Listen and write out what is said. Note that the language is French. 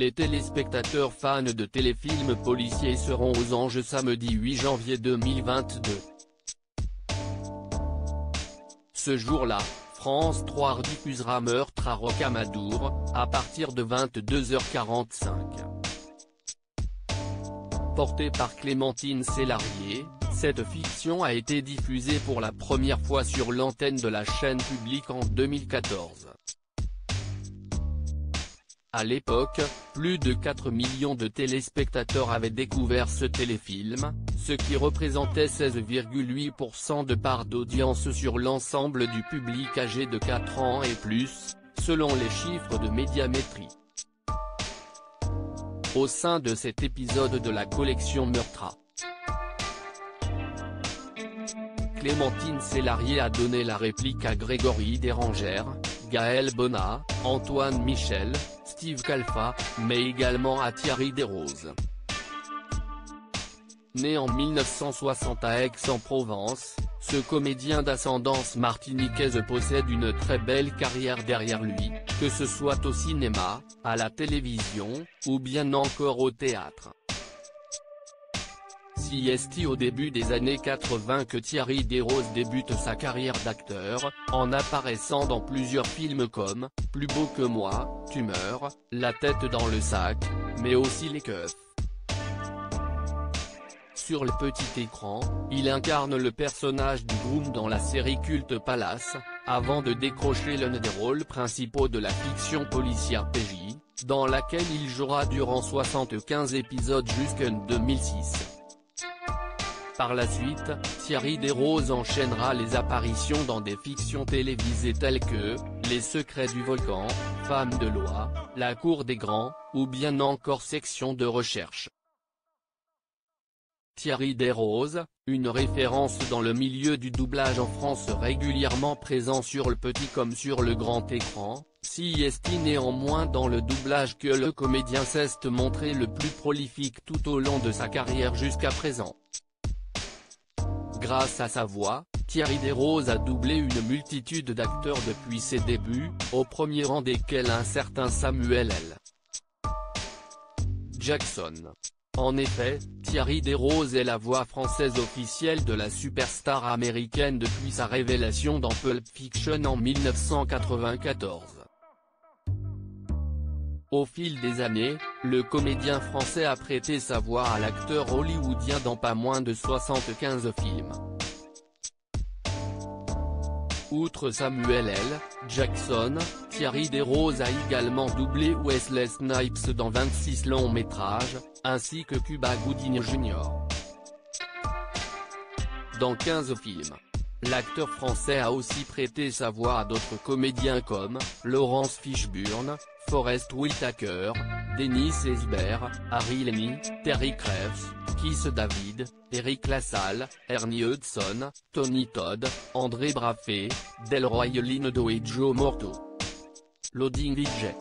Les téléspectateurs fans de téléfilms policiers seront aux anges samedi 8 janvier 2022. Ce jour-là, France 3 rediffusera Meurtre à Rocamadour, à partir de 22h45. Portée par Clémentine Célarié, cette fiction a été diffusée pour la première fois sur l'antenne de la chaîne publique en 2014. À l'époque, plus de 4 millions de téléspectateurs avaient découvert ce téléfilm, ce qui représentait 16,8% de part d'audience sur l'ensemble du public âgé de 4 ans et plus, selon les chiffres de Médiamétrie. Au sein de cet épisode de la collection Meurtre, Clémentine Célarié a donné la réplique à Grégory Dérangère, Gaël Bonnat, Antoine Michel, Steve Calfa, mais également à Thierry Desroses. Né en 1960 à Aix-en-Provence, ce comédien d'ascendance martiniquaise possède une très belle carrière derrière lui, que ce soit au cinéma, à la télévision, ou bien encore au théâtre. C'est au début des années 80 que Thierry Desroses débute sa carrière d'acteur, en apparaissant dans plusieurs films comme « Plus beau que moi »,« Tumeur »,« La tête dans le sac », mais aussi Les Keufs. Sur le petit écran, il incarne le personnage du groom dans la série culte Palace, avant de décrocher l'un des rôles principaux de la fiction policière PJ, dans laquelle il jouera durant 75 épisodes jusqu'en 2006. Par la suite, Thierry Desroses enchaînera les apparitions dans des fictions télévisées telles que « Les secrets du volcan »,« Femme de loi »,« La cour des grands » ou bien encore Section de recherche. Thierry Desroses, une référence dans le milieu du doublage en France régulièrement présent sur le petit comme sur le grand écran, c'est néanmoins dans le doublage que le comédien s'est montré le plus prolifique tout au long de sa carrière jusqu'à présent. Grâce à sa voix, Thierry Desroses a doublé une multitude d'acteurs depuis ses débuts, au premier rang desquels un certain Samuel L. Jackson. En effet, Thierry Desroses est la voix française officielle de la superstar américaine depuis sa révélation dans Pulp Fiction en 1994. Au fil des années, le comédien français a prêté sa voix à l'acteur hollywoodien dans pas moins de 75 films. Outre Samuel L. Jackson, Thierry Desroses a également doublé Wesley Snipes dans 26 longs métrages, ainsi que Cuba Gooding Jr. dans 15 films. L'acteur français a aussi prêté sa voix à d'autres comédiens comme Laurence Fishburne, Forest Whitaker, Denis Esbert, Harry Lenny, Terry Crews, Kiss David, Eric Lassalle, Ernie Hudson, Tony Todd, André Braffet, Delroy Lindo et Joe Morto. Loading DJ.